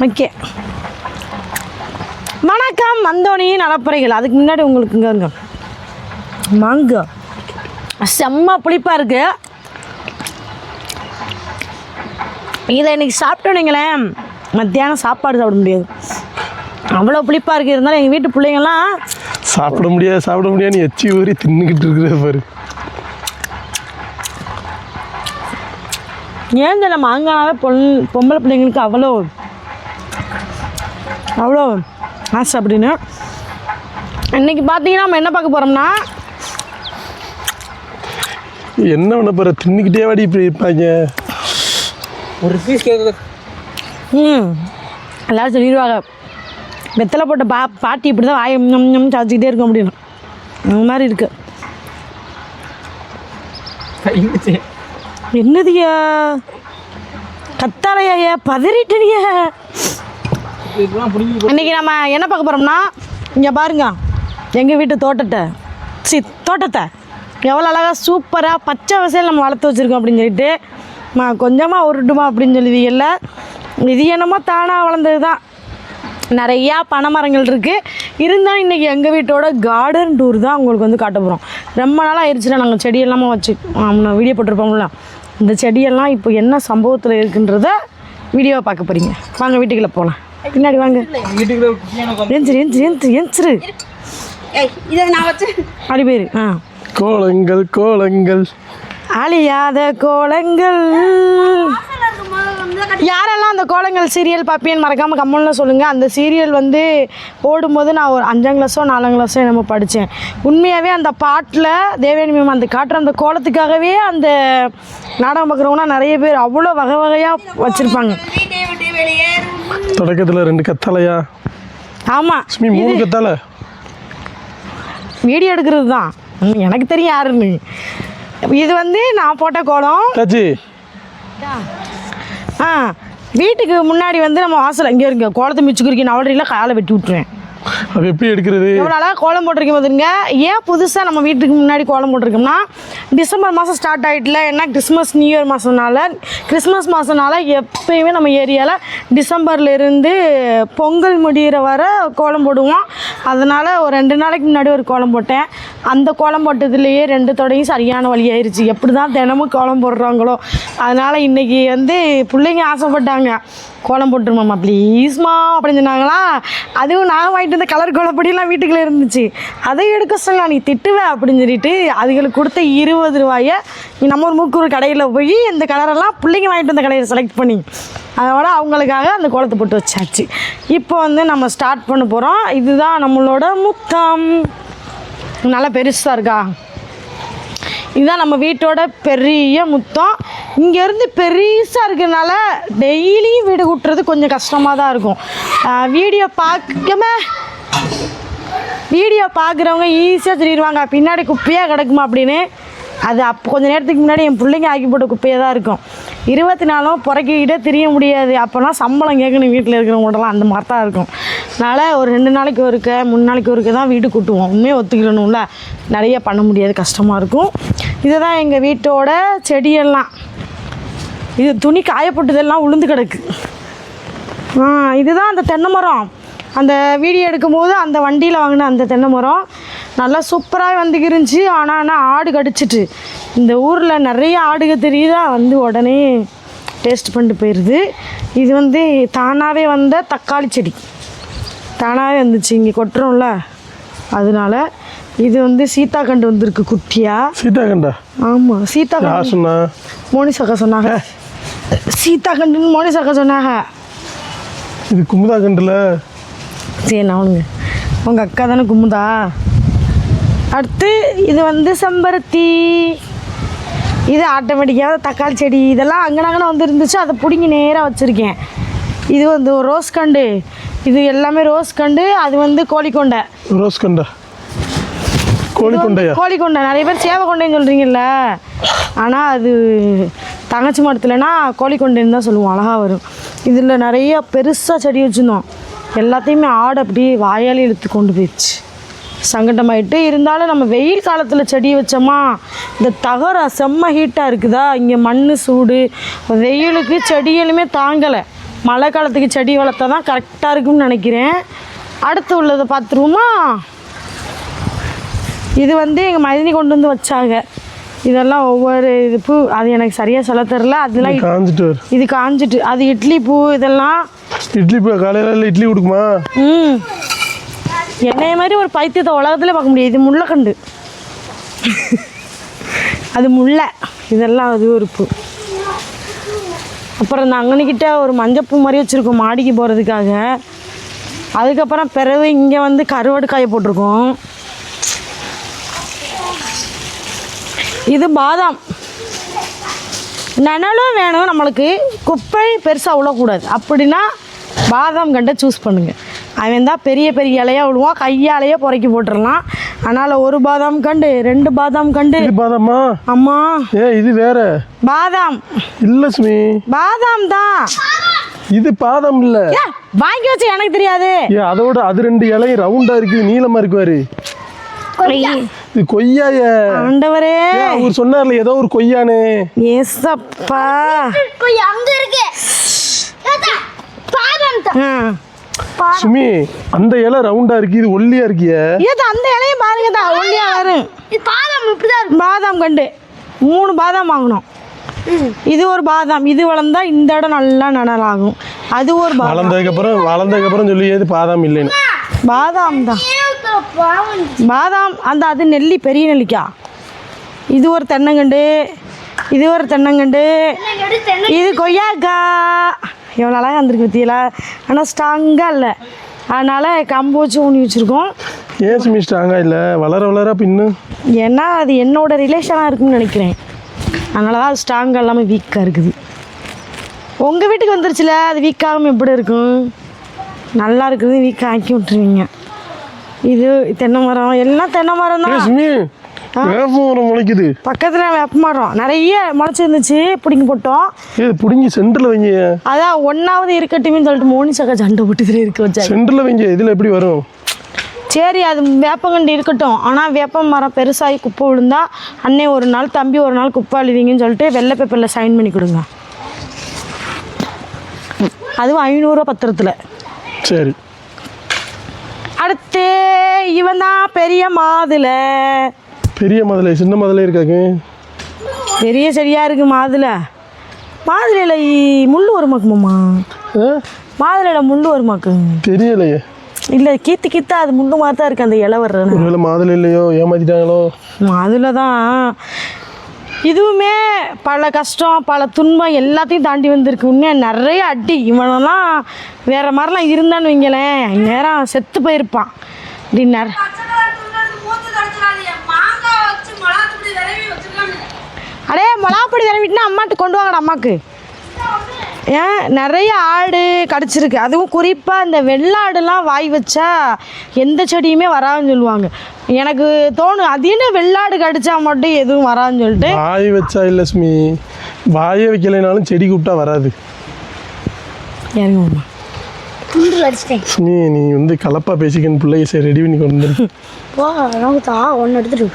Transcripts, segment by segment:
Okay, வணக்கம் அந்தோணி நலப்பறைகள். அதுக்கு முன்னாடி உங்களுக்கு இங்கே இருங்க மாங்கா செம்ம புளிப்பாக இருக்குது. இதை இன்றைக்கி சாப்பிட்டோன்னீங்களேன், மத்தியானம் சாப்பாடு சாப்பிட முடியாது, அவ்வளோ புளிப்பாக இருக்குது. இருந்தாலும் எங்கள் வீட்டு பிள்ளைங்கள்லாம் சாப்பிட முடியாதுன்னு எச்சி ஊறி தின்னுக்கிட்டு இருக்கிற பாரு. ஏன் தெரியல, மாங்கானாவே பொம்பளை பிள்ளைங்களுக்கு அவ்வளோ ஆசை அப்படின்னு. இன்றைக்கி பார்த்தீங்கன்னா நம்ம என்ன பார்க்க போகிறோம்னா, என்ன பண்ண போகிற, தின்னுக்கிட்டே வாடி இப்படி இருப்பாங்க. ஒரு பீஸ் கேட்க எல்லோரும் சொல்லிடுவாங்க, வெத்தலை போட்ட பாட்டி இப்படி தான் வாயை சாச்சிக்கிட்டே இருக்கும் அப்படின்னு. அந்த மாதிரி இருக்கு. என்னதுயா கத்தாலையா பதறிட்டனிய. இன்னைக்கு நம்ம என்ன பார்க்க போகிறோம்னா, இங்கே பாருங்க எங்கள் வீட்டு தோட்டத்தை எவ்வளோ அழகாக சூப்பராக பச்சை வசையில் நம்ம வளர்த்து வச்சுருக்கோம் அப்படின்னு சொல்லிட்டு கொஞ்சமாக உருட்டுமா அப்படின்னு சொல்லுவீங்கல்ல. இது என்னமோ தானாக வளர்ந்தது தான். நிறையா பனை மரங்கள் இருக்குது. இருந்தாலும் இன்றைக்கி எங்கள் வீட்டோட கார்டன் டூர் தான் உங்களுக்கு வந்து காட்ட போகிறோம். ரொம்ப நாளாக ஆயிடுச்சுன்னா நாங்கள் செடியெல்லாமல் வச்சு வீடியோ போட்டிருப்போம்ல, இந்த செடியெல்லாம் இப்போ என்ன சம்பவத்தில் இருக்குன்றத வீடியோவை பார்க்க போகிறீங்க. வாங்க வீட்டுக்குள்ளே போகலாம். பின்னாடி வாங்க. எந்திரு அப்படி பேர் கோலங்கள் அழியாத கோலங்கள். யாரெல்லாம் அந்த கோலங்கள் சீரியல் பார்ப்பேன்னு மறக்காமல் கம்மல்னு சொல்லுங்கள். அந்த சீரியல் வந்து ஓடும்போது நான் ஒரு 5ஆம் கிளாஸோ 4ஆம் கிளாஸோ நம்ம படித்தேன். உண்மையாகவே அந்த பாட்டில் தேவயானி மேம் அந்த காட்டுற அந்த கோலத்துக்காகவே அந்த நாடகம் பார்க்குறவங்கன்னா நிறைய பேர் அவ்வளோ வகை வகையாக வச்சுருப்பாங்க. தொடக்கத்தில் 2 கத்தாலையா? ஆமாம், 3 கத்தாலை. வீடியோ எடுக்கிறது தான் எனக்கு தெரியும் யாருன்னு. இது வந்து நான் போட்ட கோலம். வீட்டுக்கு முன்னாடி வந்து நம்ம வாசல் இங்கே இருங்க கோலத்தை மிச்சுக்கிறீங்க, நவலரியில் காலை வெட்டி விட்டுருவேன். அது எப்படி எடுக்கிறது? எவ்வளோ அழகாக கோலம் போட்டிருக்கேன் பார்த்துருங்க. ஏன் புதுசாக நம்ம வீட்டுக்கு முன்னாடி கோலம் போட்டிருக்கோம்னா, டிசம்பர் மாதம் ஸ்டார்ட் ஆகிட்டுல, ஏன்னா நியூ இயர் கிறிஸ்மஸ் மாதம்னால எப்பயுமே நம்ம ஏரியாவில் டிசம்பர்லேருந்து பொங்கல் முடிகிற வர கோலம் போடுவோம். அதனால் ஒரு 2 நாளைக்கு முன்னாடி ஒரு கோலம் போட்டேன். அந்த கோலம் போட்டதுலேயே 2 தொடையும் சரியான வழி ஆயிடுச்சு. எப்படி தான் தினமும் கோலம் போடுறாங்களோ. அதனால் இன்றைக்கி வந்து பிள்ளைங்க ஆசைப்பட்டாங்க, கோலம் போட்டுருமாம்மா ப்ளீஸ்மா அப்படின்னு சொன்னாங்களா. அதுவும் நான் வாங்கிட்டு வந்த கலர் கோலப்படியெல்லாம் வீட்டுக்குள்ளே இருந்துச்சு. அதை எடுக்க சொல்லலாம், நீ திட்டுவேன் அப்படின்னு சொல்லிட்டு அதுகளுக்கு கொடுத்த 20 ரூபாயை நம்ம ஒரு மூக்கூர் கடையில் போய் இந்த கலரெல்லாம் பிள்ளைங்க வாங்கிட்டு வந்த கடையில் செலக்ட் பண்ணி அதோட அவங்களுக்காக அந்த கோலத்தை போட்டு வச்சாச்சு. இப்போ வந்து நம்ம ஸ்டார்ட் பண்ண போகிறோம். இதுதான் நம்மளோட முத்தம். நல்லா பெருசாக இருக்கா? இதுதான் நம்ம வீட்டோட பெரிய முத்தம். இங்கேருந்து பெருசாக இருக்கிறதுனால டெய்லியும் வீடு கூட்டுறது கொஞ்சம் கஷ்டமாக தான் இருக்கும். வீடியோ பார்க்குறவங்க ஈஸியாக சொல்லிடுவாங்க பின்னாடி குப்பையாக கிடக்குமா அப்படின்னு. அது அப்போ கொஞ்சம் நேரத்துக்கு முன்னாடி என் பிள்ளைங்க ஆக்கி போட்ட குப்பையாக தான் இருக்கும். 24 புறக்கிக்கிட்டே தெரிய முடியாது. அப்போலாம் சம்பளம் கேட்கணும் வீட்டில் இருக்கிறவங்கள்டலாம், அந்த மாதிரி தான் இருக்கும். அதனால் ஒரு 2 நாளைக்கு ஒருக்க 3 நாளைக்கு ஒருக்க தான் வீடு கூட்டுவோம். உண்மையை ஒத்துக்கிடணும்ல, நிறைய பண்ண முடியாது, கஷ்டமாக இருக்கும். இதுதான் எங்கள் வீட்டோட செடியெல்லாம். இது துணி காயப்பட்டதெல்லாம் உளுந்து கிடக்கு. இதுதான் அந்த தென்னை மரம். அந்த வீடியோ எடுக்கும்போது அந்த வண்டியில் வாங்கின அந்த தென்னை மரம் நல்லா சூப்பராக வந்துக்கிருந்துச்சு. ஆனால் ஆடு கடிச்சிட்டு, இந்த ஊரில் நிறைய ஆடுக தெரியுதா, வந்து உடனே டேஸ்ட் பண்ணிட்டு போயிடுது. இது வந்து தானாகவே வந்த தக்காளி செடி, தானாகவே வந்துச்சு, இங்கே கொட்டுறோம்ல அதனால. இது வந்து சீத்தாக்கண்டு வந்திருக்கு குட்டியாக. சீத்தாக்கண்டா? ஆமாம், சீத்தாக்கண்டு சொன்னா மோனிசாக்கா சொன்னாங்க. சீத்தாக்கண்டுன்னு மோனிசாக்கா சொன்னாங்க. இது குமுதா கண்டில். சரி, நான் உங்கள் அக்கா தானே குமுதா. அடுத்து இது வந்து செம்பருத்தி. இது ஆட்டோமேட்டிக்காக தக்காளி செடி. இதெல்லாம் அங்கனங்கன வந்து இருந்துச்சு, அதை பிடிங்கி நேராக வச்சுருக்கேன். இது வந்து ஒரு ரோஸ் கண்டு. இது எல்லாமே ரோஸ் கண்டு. அது வந்து கோழிக்கொண்டை. ரோஸ் கண்டா? கோழிக்கொண்டை. நிறைய பேர் சேவை கொண்டைன்னு சொல்கிறீங்கல்ல, ஆனால் அது தங்கச்சி மரத்துலனா கோழிக்கொண்டைன்னு தான் சொல்லுவோம், அழகாக வரும். இதில் நிறைய பெருசாக செடி வச்சுருந்தோம். எல்லாத்தையுமே ஆடு அப்படியே வாயாலே இழுத்து கொண்டு போயிடுச்சு. சங்கடமாயிட்டு. இருந்தாலும் நம்ம வெயில் காலத்தில் செடி வச்சோமா, இந்த தகரம் செம்ம ஹீட்டாக இருக்குதா, இங்கே மண் சூடு வெயிலுக்கு செடிகளுமே தாங்கலை. மழை காலத்துக்கு செடி வளர்த்தா தான் கரெக்டாக இருக்கும்னு நினைக்கிறேன். அடுத்து உள்ளதை பார்த்துருவோமா? இது வந்து எங்கள் மதினி கொண்டு வந்து வச்சாங்க. இதெல்லாம் ஒவ்வொரு இது பூ, அது எனக்கு சரியாக சொல்ல தெரில. அதெல்லாம் காஞ்சிட்டு வரும். இது காஞ்சிட்டு, அது இட்லி பூ. இதெல்லாம் இட்லி பூ காலையில் இட்லி கொடுக்குமா? என்னைய மாதிரி ஒரு பைத்தியத்தை உலகத்தில் பார்க்க முடியாது. இது முல்லைக்கண்டு, அது முல்லை. இதெல்லாம் அது ஒரு பூ. அப்புறம் இந்த அங்கனிக்கிட்ட ஒரு மஞ்சப்பூ மாதிரி வச்சுருக்கோம் மாடிக்கு போகிறதுக்காக. அதுக்கப்புறம் பிறகு இங்கே வந்து கருவாடு காய போட்டிருக்கோம். இது பாதாம். நனலும் வேணும் நம்மளுக்கு, குப்பை பெருசாக விழக்கூடாது. அப்படின்னா பாதாம் கண்டை சூஸ் பண்ணுங்கள். அவன் தான் பெரிய பெரிய இலையாக விழுவான், கையாலேயே புறக்கி போட்டுடலாம். அதனால் ஒரு பாதாம் கண்டு, 2 பாதாம் கண்டு. இது பாதாமா? அம்மா இது வேற பாதாம் இல்லை சுமி, பாதாம் தான் இது. பாதாம் இல்லை, வாங்கி வச்சு எனக்கு தெரியாது. அதோட அது 2 இலையும் ரவுண்டாக இருக்குது, நீளமாக இருக்குவாரு. இது கொய்யாய ஆண்டவரே, அவர் சொன்னார்ல ஏதோ ஒரு கொய்யானே. ஏசப்பா, அங்க இருக்கு சுமி, அந்த இலை ரவுண்டா இருக்கு, இது ஒல்லியா இருக்கிய. ஏதோ அந்த இலையும் பாருங்க தான் ஒல்லியா வரும். இது பாதாம் இப்படிதான் இருக்கு. பாதாம் கண்டு 3 பாதாம் வாங்கணும். இது ஒரு பாதாம், இது வளர்ந்தா இந்த இடம் நல்லா நனலாகும். அது ஒரு பாதாம். வளர்ந்ததுக்கப்புறம் சொல்லி ஏது பாதாம் இல்லைன்னு. பாதாம் தான் பாதாம். அந்த அது நெல்லி, பெரிய நெல்லிக்கா. இது ஒரு தென்னங்கண்டு, இது ஒரு தென்னங்கண்டு, இது கொய்யாக்கா. எவ்வளோ அழகாக வந்துருக்கு பற்றியில. ஆனால் ஸ்ட்ராங்காக இல்லை, அதனால் கம்பு வச்சு ஊனி வச்சுருக்கோம். ஏன் சுமி ஸ்ட்ராங்காக இல்லை? வளர பின்னும். ஏன்னா அது என்னோட ரிலேஷனாக இருக்குன்னு நினைக்கிறேன். அதனால தான் அது ஸ்ட்ராங்காக இல்லாமல் வீக்காக இருக்குது. உங்கள் வீட்டுக்கு வந்துருச்சுல, அது வீக்காகாமல் எப்படி இருக்கும்? நல்லா இருக்குது, வீக்காக ஆக்கி விட்டுருவீங்க. இது தென்னை மரம், எல்லாம் தென்னை மரம் தான். வேப்பமரம் முளைக்குது பக்கத்தில். வேப்ப மரம் நிறைய முளைச்சிருந்துச்சு, பிடிங்கி போட்டோம். பிடிங்கி சென்டரில் வைங்க. அதான் 1வது இருக்கட்டுமே சொல்லிட்டு மோனிசாக்கா சண்டை போட்டு இருக்க வச்சா. சென்டரில் வைங்க, இதில் எப்படி வரும்? சரி, அது வேப்பங்கண்டு இருக்கட்டும். ஆனால் வேப்ப மரம் பெருசாகி குப்பை விழுந்தா அண்ணே ஒரு நாள், தம்பி ஒரு நாள் குப்பை அழுவீங்கன்னு சொல்லிட்டு வெள்ளை பேப்பரில் சைன் பண்ணி கொடுங்க. அதுவும் 500 பத்திரத்தில். சரி. அடுத்து இவன் தான் பெரிய மாதுளை. பெரிய மாதுளை, சின்ன மாதுளை இருக்காங்க. பெரிய செடியாக இருக்குது மாதுளை. மாதுளையில் முள் வருமாக்குமாம்மா? மாதுளையில் முள் வருமாக்கு தெரியலையே. இல்லை, கீத்து அது முள்ளு மாதிரி தான் இருக்குது அந்த இலை வர்றது. ஒருவேளை மாதுளை இல்லையோ, ஏமாத்திட்டாங்களோ. மாதுளை தான். இதுவுமே பல கஷ்டம், பல துன்பம் எல்லாத்தையும் தாண்டி வந்திருக்கு. உண்மையாக நிறைய அடி. இவனெல்லாம் வேறு மாதிரிலாம் இருந்தான்னு வைங்களேன், நேரம் செத்து போயிருப்பான். டின்னர் அடே மிளகாப்பொடி தடவிட்டுனா அம்மாட்டு கொண்டு வாங்கடா. அம்மாவுக்கு ஏன் நிறைய ஆடு கடிச்சிருக்கு. அதுவும் குறிப்பாக இந்த வெள்ளாடுலாம் வாய் வச்சா எந்த செடியுமே வராதுன்னு சொல்லுவாங்க. எனக்கு தோணும், அது என்ன வெள்ளாடு கடிச்சா மட்டும் எதுவும் வராதுன்னு சொல்லிட்டு. வாய் வச்சா இல்லை சுமி, வாயே வைக்கலைனாலும் செடி கூப்பிட்டா வராது. ஏறுங்கம்மா. சுமி, நீ வந்து கலப்பா பேசிக்கன்னு பிள்ளைய சரி ரெடி பண்ணி கொண்டு வந்துரு. போ, நமக்கு தான் ஒன்று எடுத்துட்டு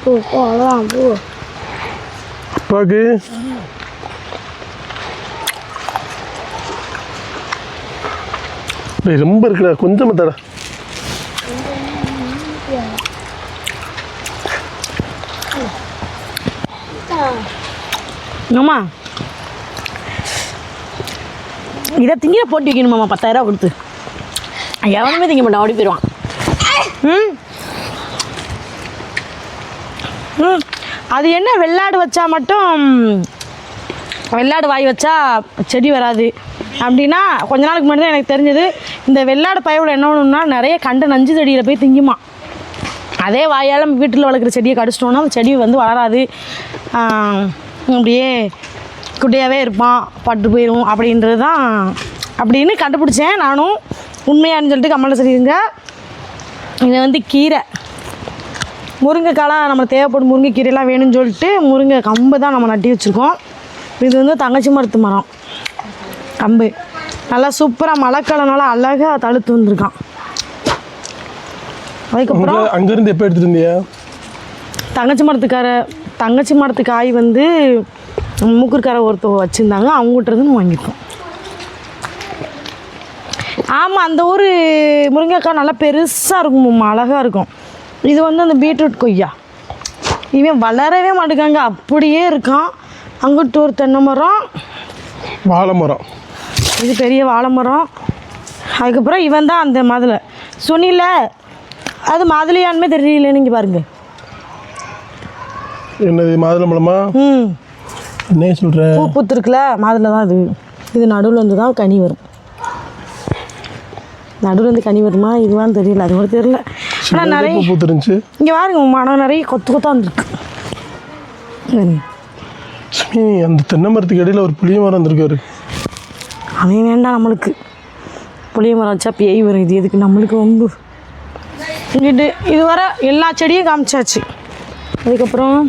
போ. அவ்வளோதான் போ. அப்பாவுக்கு ரொம்ப இருக்குடா, கொஞ்சமாக தடா. ஆமா, இதை திங்கிற போட்டு வைக்கணுமாம்மா 10,000 கொடுத்து. எவனுமே திங்க மாட்டான், ஓடி போயிடுவான். அது என்ன வெள்ளாடு வச்சா மட்டும், வெள்ளாடு வாய் வச்சா செடி வராது அப்படின்னா கொஞ்ச நாளுக்கு முன்னாடி தான் எனக்கு தெரிஞ்சது. இந்த வெள்ளாடு பயவில் என்ன ஒன்றுனா நிறைய கண்டு நஞ்சு செடியில் போய் திங்குமா. அதே வாயால் நம்ம வீட்டில் வளர்க்குற செடியை கடிச்சிட்டோன்னா அந்த செடி வந்து வளராது, அப்படியே குட்டியாகவே இருப்பான், பட்டு போயிடும் அப்படின்றது தான் அப்படின்னு கண்டுபிடிச்சேன் நானும். உண்மையானு சொல்லிட்டு கமெண்ட்டில் சொல்லிடுங்க. இதை வந்து கீரை, முருங்கைக்காலாம் நம்ம தேவைப்படும் முருங்கைக்கீரைலாம் வேணும்னு சொல்லிட்டு முருங்கை கம்பு தான் நம்ம நட்டி வச்சுருக்கோம். இது வந்து தங்கச்சி மரத்து மரம் கம்பு, நல்லா சூப்பராக மழைக்காலனால அழகாக தழுத்து வந்திருக்கான். அதுக்கப்புறம் அங்கேருந்து எப்போ எடுத்துகிட்டு இருந்தியா? தங்கச்சி மரத்து காய் வந்து மூக்குக்கார ஒருத்தர் வச்சுருந்தாங்க, அவங்ககிட்ட இருந்து வாங்கியிருக்கோம். ஆமாம், அந்த ஊர் முருங்கைக்காய் நல்லா பெருசாக இருக்கும், அழகாக இருக்கும். இது வந்து அந்த பீட்ரூட் கொய்யா. இவன் வளரவே மாட்டேங்காங்க, அப்படியே இருக்கான். அங்கிட்டு ஒரு தென்னை மரம், வாழை மரம், இது பெரிய வாழை மரம். அதுக்கப்புறம் இவன் தான் அந்த மாதுளை சொன்னில, அது மாதுளையானுமே தெரியல. நீங்கள் பாருங்கள், என்னது மாதுளை பழமா? என்ன சொல்கிறேன்? பூ பூத்துருக்குல, மாதுளை தான் இது. இது நடுவில் இருந்து தான் கனி வரும். நடுவில் இருந்து கனி வருமா இதுவான்னு தெரியல, அது கூட தெரியல. ஆனால் நிறைய பூத்துருந்துச்சு. இங்கே பாருங்க, மரம் நிறைய கொத்து கொத்தாக வந்துருக்கு. அந்த தென்னை மரத்துக்கு இடையில ஒரு புளிய மரம் வந்திருக்காரு. அவன் வேண்டாம் நம்மளுக்கு. புளிய மரம் வச்சா பேய் வரும், இது எதுக்கு நம்மளுக்கு வம்பு. இது வர எல்லா செடியும் காமிச்சாச்சு. அதுக்கப்புறம்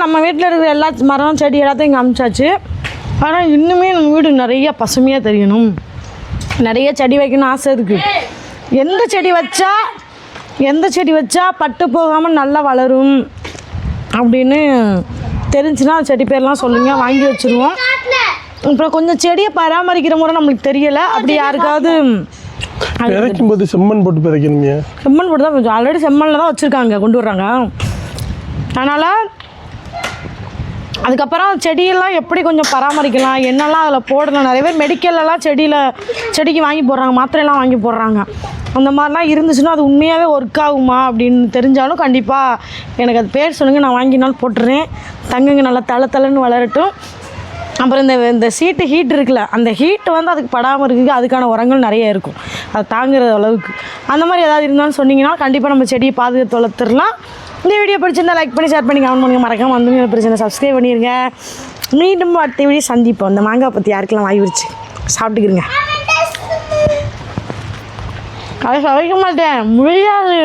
நம்ம வீட்டில் இருக்கிற எல்லா மரம் செடி எல்லாத்தையும் காமிச்சாச்சு. ஆனால் இன்னுமே நம்ம வீடு நிறைய பசுமையாக தெரியணும், நிறைய செடி வைக்கணும்னு ஆசை இருக்குது. எந்த செடி வச்சா பட்டு போகாமல் நல்லா வளரும் அப்படின்னு தெரிஞ்சுன்னா அந்த செடி பேர்லாம் சொல்லுங்கள், வாங்கி வச்சுருவோம். அப்புறம் கொஞ்சம் செடியை பராமரிக்கிற முறை நம்மளுக்கு தெரியலை. அப்படி யாருக்காவது விதைக்கும் போது செம்மண் போட்டு விதைக்கணுமே. செம்மண் போட்டு தான் கொஞ்சம் ஆல்ரெடி செம்மண்ணில் தான் வச்சுருக்காங்க, கொண்டு வர்றாங்க. அதனால் அதுக்கப்புறம் செடியெல்லாம் எப்படி கொஞ்சம் பராமரிக்கலாம், என்னெல்லாம் அதில் போடலாம். நிறைய பேர் மெடிக்கல்லலாம் செடிக்கு வாங்கி போடுறாங்க, மாத்திரையெல்லாம் வாங்கி போடுறாங்க. அந்த மாதிரிலாம் இருந்துச்சுன்னா அது உண்மையாகவே ஒர்க் ஆகுமா அப்படின்னு தெரிஞ்சாலும் கண்டிப்பாக எனக்கு அது பேர் சொல்லுங்கள், நான் வாங்கினாலும் போட்டுறேன். தங்குங்க நல்லா தலைன்னு வளரட்டும். அப்புறம் இந்த ஹீட் இருக்குல்ல, அந்த ஹீட் வந்து அதுக்கு படாமல் இருக்குது, அதுக்கான உரங்கள் நிறைய இருக்கும், அது தாங்குற அளவுக்கு. அந்த மாதிரி ஏதாவது இருந்தாலும் சொன்னீங்கன்னா கண்டிப்பாக நம்ம செடியை பாதுகாத்து வளர்த்துடலாம். இந்த வீடியோ பிடிச்சிருந்தா லைக் பண்ணி ஷேர் பண்ணி கமெண்ட் பண்ணுங்க. மறக்காம வந்து பிரச்சனை சப்ஸ்கிரைப் பண்ணிடுங்க. மீண்டும் அடுத்த வீடியோ சந்திப்போம். அந்த மாங்காய் பற்றி யாருக்கெல்லாம் வாங்கி வச்சு சாப்பிட்டுக்கிறங்க. அதை சமைக்க மாட்டேன், முடியாது.